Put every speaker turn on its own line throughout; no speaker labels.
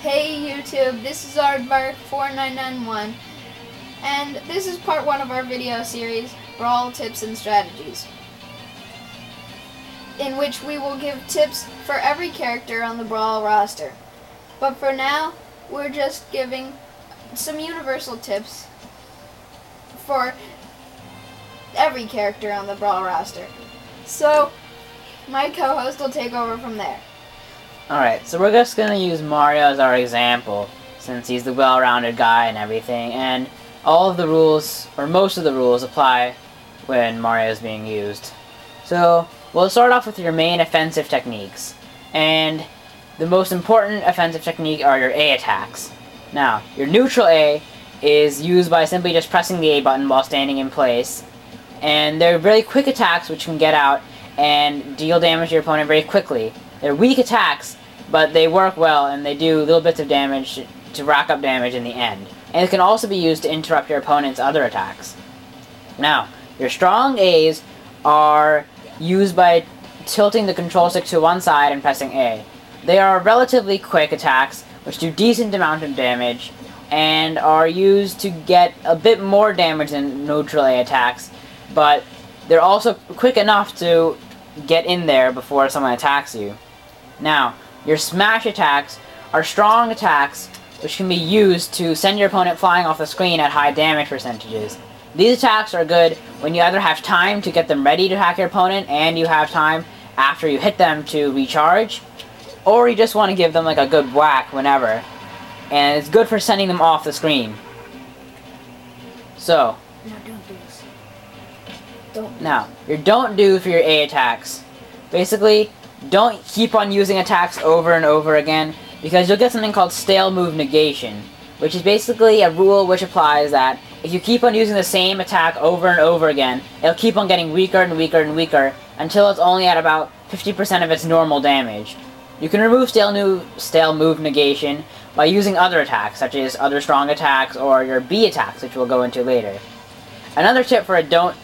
Hey YouTube, this is Aardvark4991, and this is part 1 of our video series, Brawl Tips and Strategies, in which we will give tips for every character on the Brawl roster. But for now, we're just giving some universal tips for every character on the Brawl roster. So, my co-host will take over from there.
Alright, so we're just going to use Mario as our example, since he's the well-rounded guy and everything, and all of the rules, or most of the rules, apply when Mario is being used. So, we'll start off with your main offensive techniques, and the most important offensive technique are your A attacks. Now, your neutral A is used by simply just pressing the A button while standing in place, and they're very quick attacks which can get out and deal damage to your opponent very quickly. They're weak attacks, but they work well and they do little bits of damage to rack up damage in the end. And it can also be used to interrupt your opponent's other attacks. Now, your strong A's are used by tilting the control stick to one side and pressing A. They are relatively quick attacks, which do decent amount of damage, and are used to get a bit more damage than neutral A attacks, but they're also quick enough to get in there before someone attacks you. Now, your smash attacks are strong attacks which can be used to send your opponent flying off the screen at high damage percentages. These attacks are good when you either have time to get them ready to hack your opponent and you have time after you hit them to recharge, or you just want to give them like a good whack whenever. And it's good for sending them off the screen. So, now, your don't do for your A attacks. Basically, don't keep on using attacks over and over again, because you'll get something called stale move negation, which is basically a rule which applies that if you keep on using the same attack over and over again, it'll keep on getting weaker and weaker and weaker until it's only at about 50% of its normal damage. You can remove stale move negation by using other attacks, such as other strong attacks or your B attacks, which we'll go into later. Another tip for a don't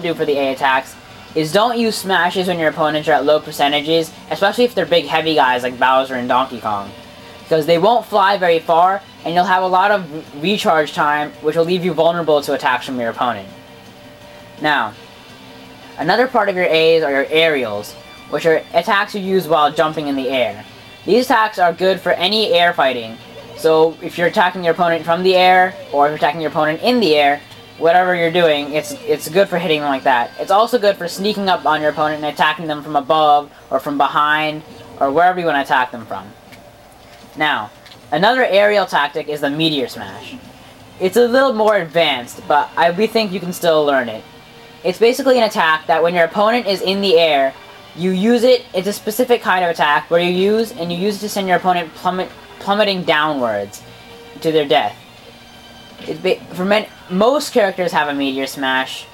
do for the A attacks is don't use smashes when your opponents are at low percentages, especially if they're big heavy guys like Bowser and Donkey Kong, because they won't fly very far and you'll have a lot of recharge time, which will leave you vulnerable to attacks from your opponent. Now, another part of your A's are your aerials, which are attacks you use while jumping in the air. These attacks are good for any air fighting, so if you're attacking your opponent from the air, or if you're attacking your opponent in the air, whatever you're doing, it's good for hitting them like that. It's also good for sneaking up on your opponent and attacking them from above, or from behind, or wherever you want to attack them from. Now, another aerial tactic is the Meteor Smash. It's a little more advanced, but we think you can still learn it. It's basically an attack that when your opponent is in the air, you use it. It's a specific kind of attack where you use it to send your opponent plummeting downwards to their death. Most characters have a Meteor Smash,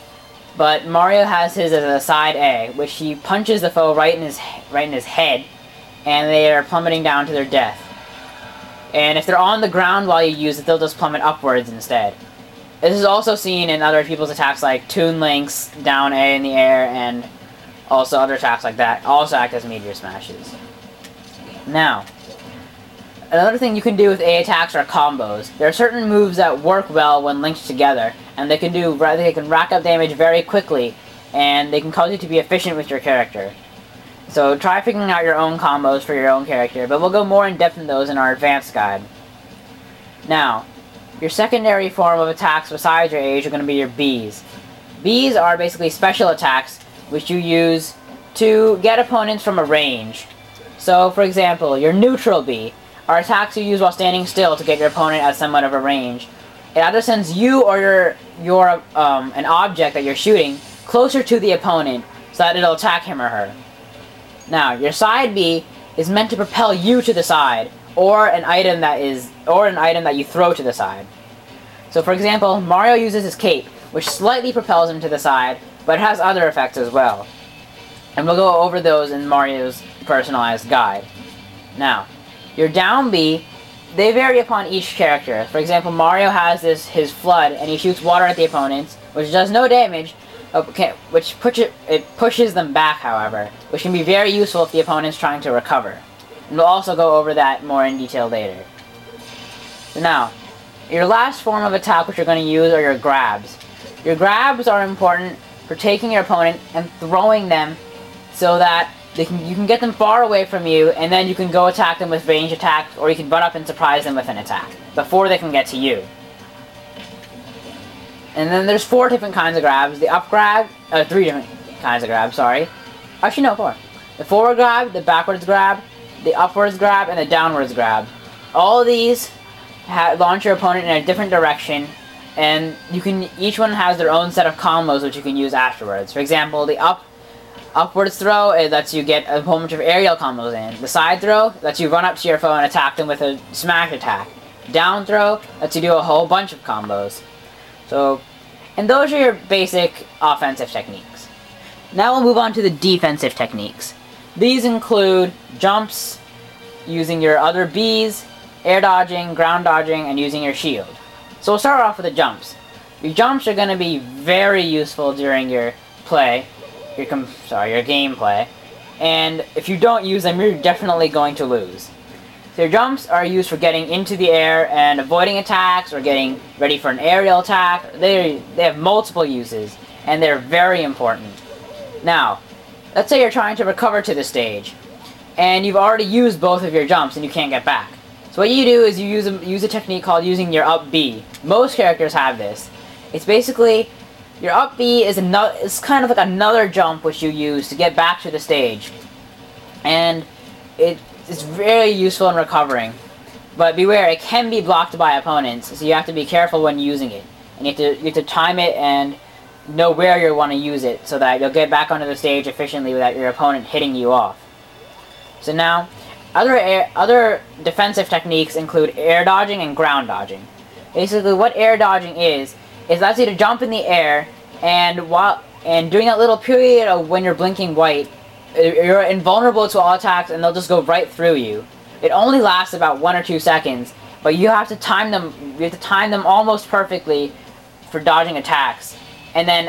but Mario has his as a side A, which he punches the foe right in his head, and they are plummeting down to their death. And if they're on the ground while you use it, they'll just plummet upwards instead. This is also seen in other people's attacks like Toon Link's down A in the air, and also other attacks like that also act as Meteor Smashes. Now, another thing you can do with A attacks are combos. There are certain moves that work well when linked together, and they can rack up damage very quickly, and they can cause you to be efficient with your character. So try figuring out your own combos for your own character, but we'll go more in depth in those in our advanced guide. Now, your secondary form of attacks besides your A's are going to be your B's. B's are basically special attacks which you use to get opponents from a range. So, for example, your neutral B are attacks you use while standing still to get your opponent at somewhat of a range. It either sends you or an object that you're shooting closer to the opponent so that it'll attack him or her. Now, your side B is meant to propel you to the side, or an item that you throw to the side. So, for example, Mario uses his cape, which slightly propels him to the side, but it has other effects as well. And we'll go over those in Mario's personalized guide. Now, your down B, they vary upon each character. For example, Mario has his flood, and he shoots water at the opponents, which does no damage, which pushes them back, however, which can be very useful if the opponent's trying to recover. And we'll also go over that more in detail later. So now, your last form of attack which you're going to use are your grabs. Your grabs are important for taking your opponent and throwing them so that you can get them far away from you, and then you can go attack them with range attacks, or you can butt up and surprise them with an attack before they can get to you. And then there's 4 different kinds of grabs. The up grab, 3 different kinds of grabs, sorry. Actually, no, 4. The forward grab, the backwards grab, the upwards grab, and the downwards grab. All of these launch your opponent in a different direction, and each one has their own set of combos which you can use afterwards. For example, the upwards throw, it lets you get a whole bunch of aerial combos in. The side throw lets you run up to your foe and attack them with a smash attack. Down throw lets you do a whole bunch of combos. So, and those are your basic offensive techniques. Now we'll move on to the defensive techniques. These include jumps, using your other Bs, air dodging, ground dodging, and using your shield. So we'll start off with the jumps. Your jumps are going to be very useful during your play, your gameplay, and if you don't use them, you're definitely going to lose. So your jumps are used for getting into the air and avoiding attacks, or getting ready for an aerial attack. They have multiple uses, and they're very important. Now, let's say you're trying to recover to the stage, and you've already used both of your jumps and you can't get back. So what you do is you use a technique called using your up B. Most characters have this. It's basically, your up B is kind of like another jump which you use to get back to the stage. And it's very useful in recovering. But beware, it can be blocked by opponents, so you have to be careful when using it. And you have to time it and know where you want to use it so that you'll get back onto the stage efficiently without your opponent hitting you off. So now, other defensive techniques include air dodging and ground dodging. Basically, what air dodging is it lets you to jump in the air, and during that little period of when you're blinking white, you're invulnerable to all attacks, and they'll just go right through you. It only lasts about 1 or 2 seconds, but you have to time them. You have to time them almost perfectly for dodging attacks, and then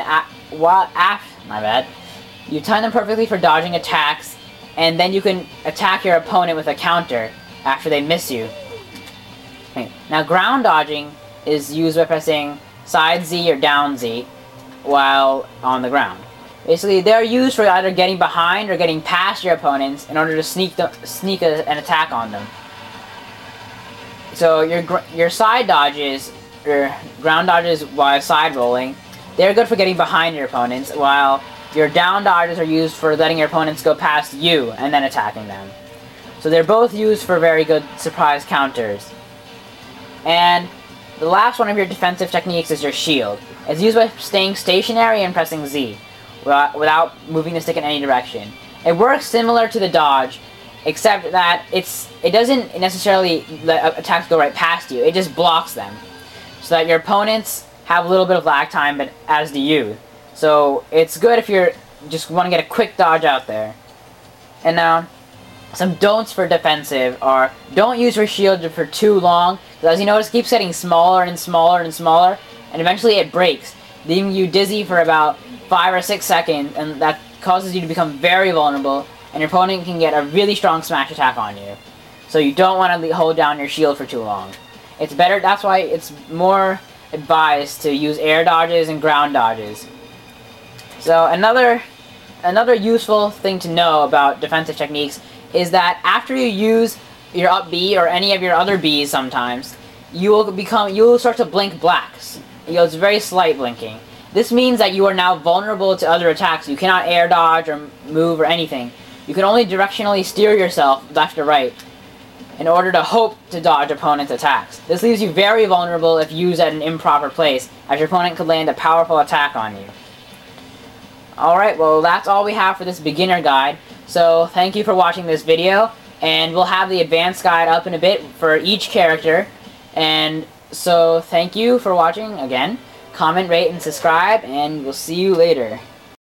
you time them perfectly for dodging attacks, and then you can attack your opponent with a counter after they miss you. Okay. Now, ground dodging is used by pressing side Z or down Z while on the ground. Basically, they're used for either getting behind or getting past your opponents in order to sneak an attack on them. So your side dodges, your ground dodges while side rolling, they're good for getting behind your opponents, while your down dodges are used for letting your opponents go past you and then attacking them. So they're both used for very good surprise counters. And the last one of your defensive techniques is your shield. It's used by staying stationary and pressing Z without moving the stick in any direction. It works similar to the dodge, except that it doesn't necessarily let attacks go right past you. It just blocks them, so that your opponents have a little bit of lag time, but as do you. So it's good if you just want to get a quick dodge out there. And now, some don'ts for defensive are, don't use your shield for too long, because as you notice, it keeps getting smaller and smaller and smaller, and eventually it breaks, leaving you dizzy for about 5 or 6 seconds, and that causes you to become very vulnerable, and your opponent can get a really strong smash attack on you. So you don't want to hold down your shield for too long. It's better, that's why it's more advised to use air dodges and ground dodges. So another useful thing to know about defensive techniques is that after you use your up B or any of your other Bs sometimes, you will start to blink blacks. It's very slight blinking. This means that you are now vulnerable to other attacks. You cannot air dodge or move or anything. You can only directionally steer yourself left or right in order to hope to dodge opponents' attacks. This leaves you very vulnerable if used at an improper place, as your opponent could land a powerful attack on you. Alright, well that's all we have for this beginner guide. So thank you for watching this video, and we'll have the advanced guide up in a bit for each character. And so thank you for watching again. Comment, rate, and subscribe, and we'll see you later.